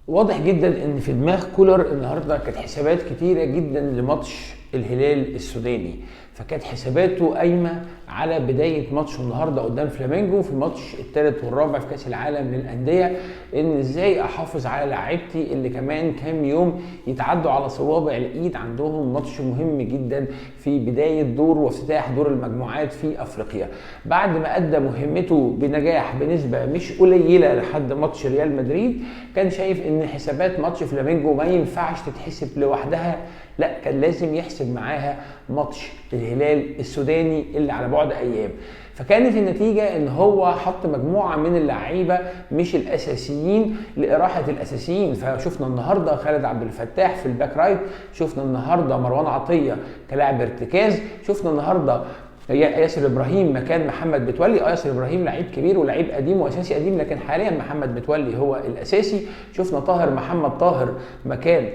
واضح جدا ان في دماغ كولر النهارده كانت حسابات كتيره جدا لماتش الهلال السوداني، فكانت حساباته قايمه على بدايه ماتش النهارده قدام فلامينجو في الماتش الثالث والرابع في كاس العالم للانديه، ان ازاي احافظ على لاعيبتي اللي كمان كام يوم يتعدوا على صوابع الايد، عندهم ماتش مهم جدا في بدايه دور وافتتاح دور المجموعات في افريقيا. بعد ما ادى مهمته بنجاح بنسبه مش قليله لحد ماتش ريال مدريد، كان شايف ان حسابات ماتش فلامينجو ما ينفعش تتحسب لوحدها، لا كان لازم يحسب معاها ماتش الهلال السوداني اللي على بعد ايام. فكانت النتيجه ان هو حط مجموعه من اللعيبه مش الاساسيين لاراحه الاساسيين، فشفنا النهارده خالد عبد الفتاح في الباك رايت، شفنا النهارده مروان عطيه كلاعب ارتكاز، شفنا النهارده ياسر ابراهيم مكان محمد متولي. ياسر ابراهيم لعيب كبير ولعيب قديم واساسي قديم، لكن حاليا محمد متولي هو الاساسي. شفنا محمد طاهر مكان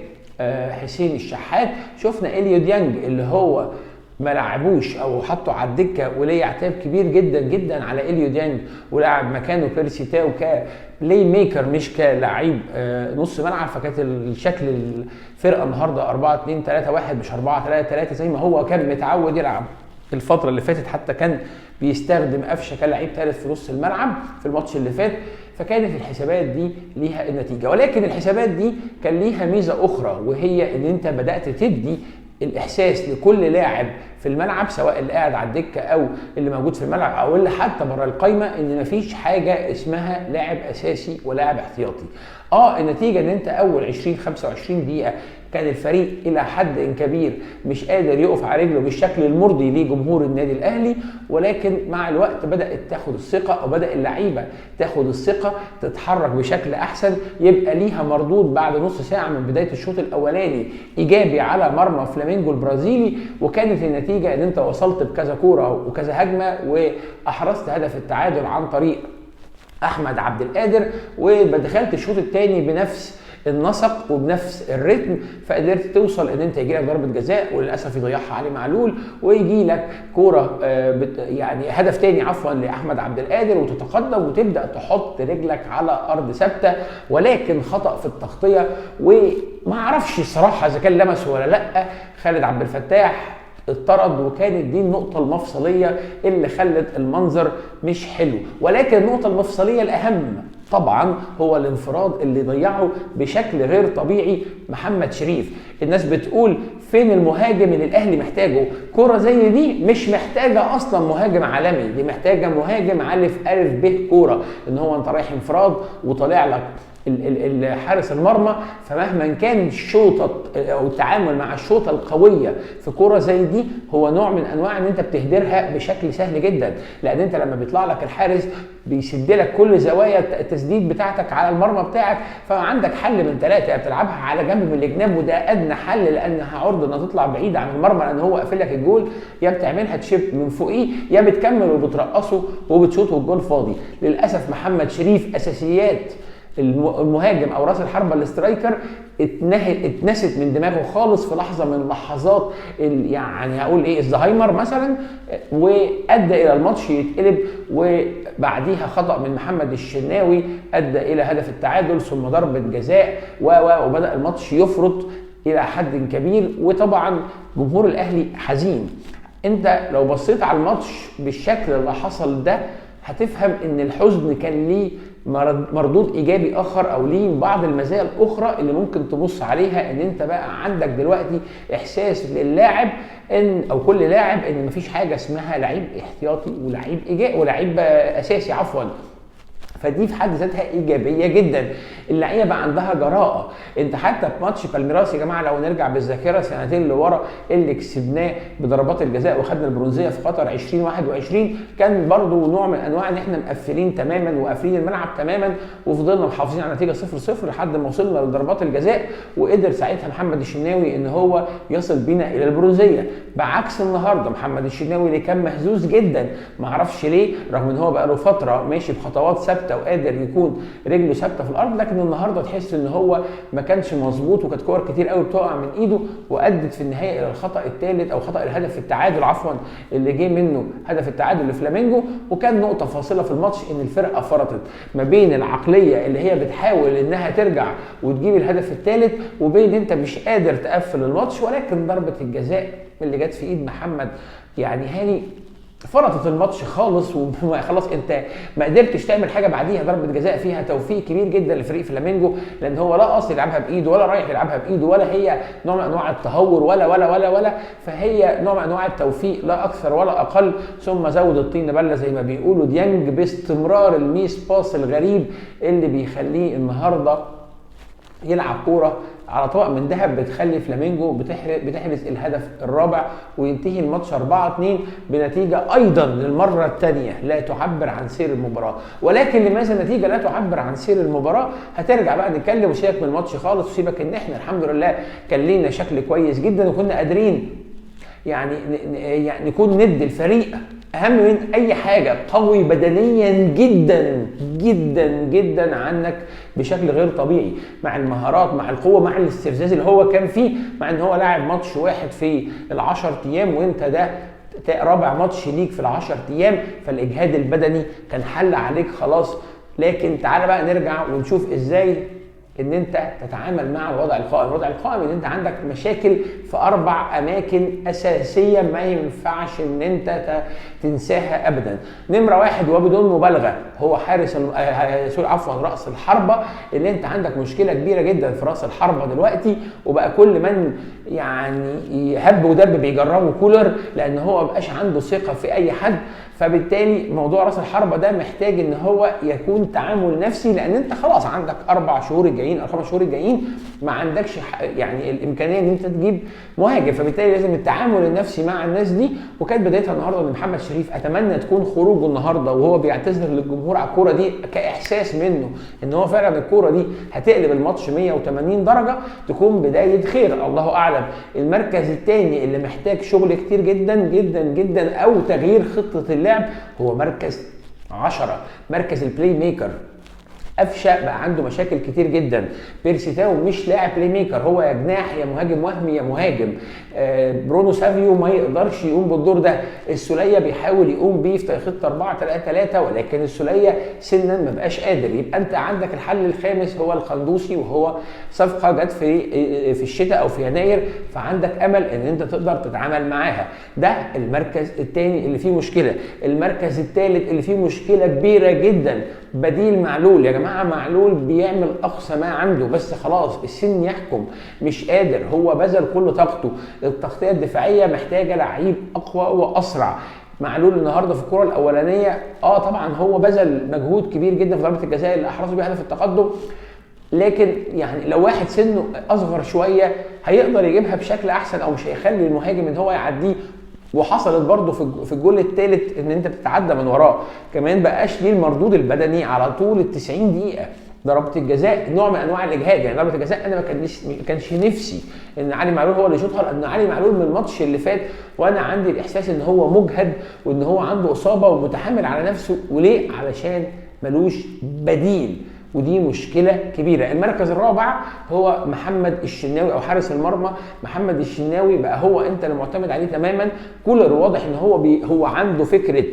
حسين الشحات. شفنا إليو ديانج اللي هو ما لعبوش او حطوا على الدكه، وليه عتاب كبير جدا جدا على إليو ديانج، ولعب مكانه بيرسي تاو كبلاي ميكر مش كلاعب نص ملعب. فكانت الشكل الفرقه النهارده 4-2-3-1 مش 4-3-3 زي ما هو كان متعود يلعب الفتره اللي فاتت، حتى كان بيستخدم قفشه كلاعب ثالث في نص الملعب في الماتش اللي فات. فكانت الحسابات دي ليها النتيجه، ولكن الحسابات دي كان ليها ميزه اخرى، وهي ان انت بدات تدي الاحساس لكل لاعب في الملعب، سواء اللي قاعد على الدكه او اللي موجود في الملعب او اللي حتى بره القايمه، ان مفيش حاجه اسمها لاعب اساسي ولاعب احتياطي. النتيجه ان انت اول 20-25 دقيقه كان الفريق الى حد كبير مش قادر يقف على رجله بالشكل المرضي لجمهور النادي الاهلي، ولكن مع الوقت بدات تاخد الثقه، او بدا اللعيبه تاخد الثقه، تتحرك بشكل احسن، يبقى ليها مردود بعد نص ساعه من بدايه الشوط الاولاني ايجابي على مرمى فلامينجو البرازيلي. وكانت النتيجه ان انت وصلت بكذا كوره وكذا هجمه، واحرزت هدف التعادل عن طريق احمد عبد القادر، ودخلت الشوط الثاني بنفس النسق وبنفس الريتم، فقدرت توصل ان انت يجي لك ضربه جزاء وللاسف يضيعها علي معلول، ويجي لك كوره يعني هدف تاني لاحمد عبد القادر، وتتقدم وتبدا تحط رجلك على ارض ثابته، ولكن خطا في التغطيه. وما اعرفش الصراحه اذا كان لمس ولا لا، خالد عبد الفتاح اتطرد، وكانت دي النقطة المفصلية اللي خلت المنظر مش حلو. ولكن النقطة المفصلية الأهم طبعا هو الانفراد اللي ضيعه بشكل غير طبيعي محمد شريف. الناس بتقول فين المهاجم اللي الاهلي محتاجه؟ كرة زي دي مش محتاجة اصلا مهاجم عالمي، دي محتاجة مهاجم الف ب كرة، ان هو انت رايح انفراد وطالع لك حارس المرمى، فمهما كان الشوطه او التعامل مع الشوطه القويه في كوره زي دي هو نوع من انواع ان انت بتهدرها بشكل سهل جدا، لان انت لما بيطلع لك الحارس بيسد لك كل زوايا التسديد بتاعتك على المرمى بتاعك، فعندك حل من ثلاثه: بتلعبها على جنب من الجناب وده ادنى حل لانها عرض انها تطلع بعيد عن المرمى لان هو قافل لك الجول، يا بتعملها تشيب من فوقيه، يا بتكمل وبترقصه وبتشوط والجول فاضي. للاسف محمد شريف اساسيات المهاجم او راس الحربه الاسترايكر اتنست من دماغه خالص في لحظه من لحظات يعني هقول ايه الزهايمر مثلا، وادى الى الماتش يتقلب، وبعديها خطا من محمد الشناوي ادى الى هدف التعادل ثم ضربه جزاء وبدا الماتش يفرط الى حد كبير. وطبعا جمهور الاهلي حزين. انت لو بصيت على الماتش بالشكل اللي حصل ده هتفهم ان الحزن كان ليه مردود ايجابي اخر، او ليه بعض المزايا الاخرى اللي ممكن تبص عليها، ان انت بقى عندك دلوقتي احساس للاعب ان او كل لاعب ان مفيش حاجه اسمها لعيب احتياطي ولعيب اساسي فدي في حد ذاتها ايجابيه جدا. اللعيبه بقى عندها جراءه. انت حتى في ماتش بالميراس يا جماعه لو نرجع بالذاكره سنتين لورا اللي كسبناه بضربات الجزاء وخدنا البرونزيه في قطر 2021، كان برضو نوع من انواع ان احنا مقفلين تماما وقافلين الملعب تماما، وفضلنا محافظين على نتيجه 0-0 لحد ما وصلنا لضربات الجزاء، وقدر ساعتها محمد الشناوي ان هو يصل بينا الى البرونزيه. بعكس النهارده محمد الشناوي اللي كان مهزوز جدا، معرفش ليه، رغم ان هو بقى له فتره ماشي بخطوات ثابته وقادر يكون رجله ثابته في الارض، لكن ولكن النهارده تحس ان هو ما كانش مظبوط، وكانت كور كتير قوي بتقع من ايده وادت في النهايه الى الخطا الثالث او خطا الهدف التعادل عفوا اللي جه منه هدف التعادل لفلامينجو. وكان نقطه فاصله في الماتش ان الفرقه فرطت ما بين العقليه اللي هي بتحاول انها ترجع وتجيب الهدف الثالث وبين انت مش قادر تقفل الماتش. ولكن ضربه الجزاء اللي جت في ايد محمد يعني هاني فرطت الماتش خالص، وخلاص انت ما قدرتش تعمل حاجه بعديها. ضربه جزاء فيها توفيق كبير جدا لفريق فلامينجو، لان هو لا قصد يلعبها بايده ولا رايح يلعبها بايده ولا هي نوع من انواع التهور ولا فهي نوع من انواع التوفيق لا اكثر ولا اقل. ثم زود الطين بله زي ما بيقولوا ديانج باستمرار الميس باس الغريب اللي بيخليه النهارده يلعب كوره على طبق من ذهب بتخلي فلامينجو بتحرز الهدف الرابع وينتهي الماتش 4-2 بنتيجه ايضا للمره الثانيه لا تعبر عن سير المباراه. ولكن لماذا نتيجه لا تعبر عن سير المباراه؟ هترجع بقى نتكلم وسيبك من الماتش خالص، وسيبك ان احنا الحمد لله كان لينا شكل كويس جدا وكنا قادرين يعني نكون ند الفريق اهم من اي حاجه قوي بدنيا جدا جدا جدا عنك بشكل غير طبيعي، مع المهارات مع القوه مع الاستفزاز اللي هو كان فيه، مع ان هو لاعب ماتش واحد في ال10 ايام وانت ده رابع ماتش ليك في ال10 ايام، فالاجهاد البدني كان حل عليك خلاص. لكن تعالى بقى نرجع ونشوف ازاي ان انت تتعامل مع الوضع القائم. الوضع القائم ان انت عندك مشاكل في 4 اماكن اساسيه ما ينفعش ان انت تنساها ابدا. نمره 1 وبدون مبالغه هو حارس راس الحربه، اللي انت عندك مشكله كبيره جدا في راس الحربه دلوقتي، وبقى كل من يعني هب ودب بيجربوا كولر لان هو مبقاش عنده ثقه في اي حد. فبالتالي موضوع راس الحربه ده محتاج ان هو يكون تعامل نفسي، لان انت خلاص عندك 4 شهور الجايين او 5 شهور الجايين ما عندكش يعني الامكانيه ان انت تجيب مهاجم، فبالتالي لازم التعامل النفسي مع الناس دي. وكانت بدايتها النهارده ان محمد شريف اتمنى تكون خروجه النهارده وهو بيعتذر للجمهور على الكوره دي كاحساس منه ان هو فعلا الكوره دي هتقلب الماتش 180 درجه، تكون بدايه خير الله اعلم. المركز الثاني اللي محتاج شغل كتير جدا جدا جدا او تغيير خطه اللعب هو مركز 10، مركز البلاي ميكر. قفشه بقى عنده مشاكل كتير جدا. بيرسي تاو مش لاعب بلاي ميكر، هو يا جناح يا مهاجم وهمي يا مهاجم. برونو سافيو ما يقدرش يقوم بالدور ده. السوليه بيحاول يقوم بيه في خطه 4-3-3 ولكن السوليه سنا ما بقاش قادر. يبقى انت عندك الحل الخامس هو القندوسي، وهو صفقه جت في الشتاء او في يناير، فعندك امل ان انت تقدر تتعامل معاها. ده المركز الثاني اللي فيه مشكله. المركز الثالث اللي فيه مشكله كبيره جدا بديل معلول. يا جماعه معلول بيعمل اقصى ما عنده بس خلاص السن يحكم، مش قادر، هو بذل كل طاقته. التغطيه الدفاعيه محتاجه لعيب اقوى واسرع. معلول النهارده في الكره الاولانيه طبعا هو بذل مجهود كبير جدا في ضربه الجزاء اللي احرزوا بيها هدف التقدم، لكن يعني لو واحد سنه اصغر شويه هيقدر يجيبها بشكل احسن او مش هيخلي المهاجم ان هو يعديه. وحصلت برضه في الجول الثالث ان انت بتتعدى من وراه، كمان بقاش ليه المردود البدني على طول ال90 دقيقه. ضربه الجزاء نوع من انواع الاجهاد، يعني ضربه الجزاء انا ما كانش نفسي ان علي معلول هو اللي يشوطها، لان علي معلول من الماتش اللي فات وانا عندي الاحساس ان هو مجهد وان هو عنده اصابه ومتحمل على نفسه. وليه؟ علشان ملوش بديل، ودي مشكله كبيره. المركز الرابع هو محمد الشناوي او حارس المرمى. محمد الشناوي بقى هو انت اللي معتمد عليه تماما. كولر واضح ان هو عنده فكره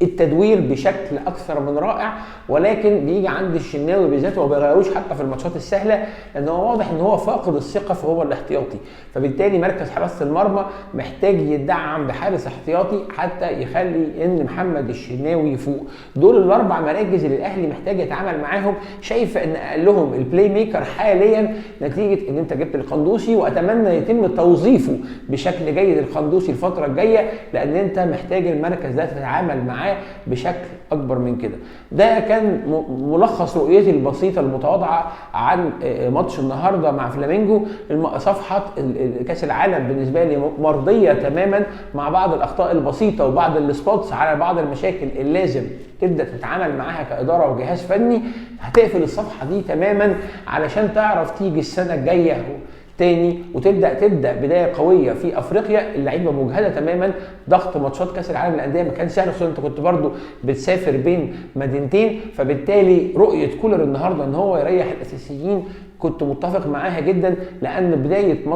التدوير بشكل اكثر من رائع، ولكن بيجي عند الشناوي بالذات وما بيغيروش حتى في الماتشات السهله، لان هو واضح ان هو فاقد الثقه فهو الاحتياطي. فبالتالي مركز حراسه المرمى محتاج يدعم بحارس احتياطي حتى يخلي ان محمد الشناوي يفوق. دول ال4 مراكز اللي الاهلي محتاج يتعامل معاهم. شايف ان اقلهم البلاي ميكر حاليا نتيجه ان انت جبت القندوسي، واتمنى يتم توظيفه بشكل جيد القندوسي الفتره الجايه، لان انت محتاج المركز ده تتعامل معاه بشكل اكبر من كده. ده كان ملخص رؤيتي البسيطه المتواضعه عن ماتش النهارده مع فلامينجو. صفحه كاس العالم بالنسبه لي مرضيه تماما، مع بعض الاخطاء البسيطه وبعض السبوتس على بعض المشاكل اللي لازم تبدا تتعامل معاها كاداره وجهاز فني. هتقفل الصفحه دي تماما علشان تعرف تيجي السنه الجايه تاني وتبدا بدايه قويه في افريقيا. اللعيبه مجهده تماما، ضغط ماتشات كاس العالم للانديه ما كانش سهل، خصوصا انت كنت برضو بتسافر بين مدينتين، فبالتالي رؤيه كولر النهارده ان هو يريح الاساسيين كنت متفق معاها جدا، لان بدايه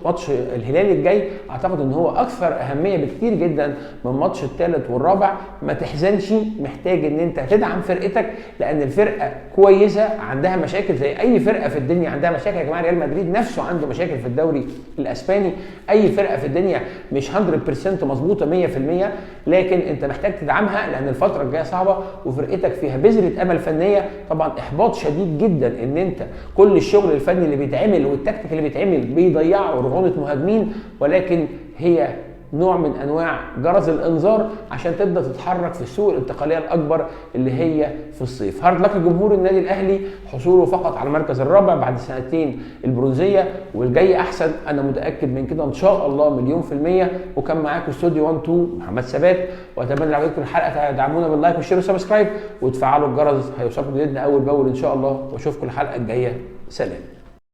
ماتش الهلال الجاي اعتقد ان هو اكثر اهميه بكتير جدا من ماتش الثالث والرابع. ما تحزنش، محتاج ان انت تدعم فرقتك، لان الفرقه كويسه، عندها مشاكل زي اي فرقه في الدنيا عندها مشاكل. يا جماعه ريال مدريد نفسه عنده مشاكل في الدوري الاسباني، اي فرقه في الدنيا مش 100% مظبوطه 100%، لكن انت محتاج تدعمها لان الفتره الجايه صعبه وفرقتك فيها بذره امل فنيه. طبعا احباط شديد جدا ان انت كل الشغل الفني اللي بيتعمل والتكتيك اللي بيتعمل بيضيعوا رعونه مهاجمين، ولكن هي نوع من انواع جرس الانذار عشان تبدا تتحرك في السوق الانتقاليه الاكبر اللي هي في الصيف. هارد لك جمهور النادي الاهلي، حصوله فقط على المركز الرابع بعد سنتين البرونزيه، والجاي احسن، انا متاكد من كده ان شاء الله مليون في الميه. وكان معاكم استوديو 1 2 محمد ثبات، واتمنى لو عجبتكم الحلقه تدعمونا باللايك والشير والسبسكرايب وتفعلوا الجرس، هيوصلكم جديدنا اول باول ان شاء الله، واشوفكم الحلقه الجايه. سلام.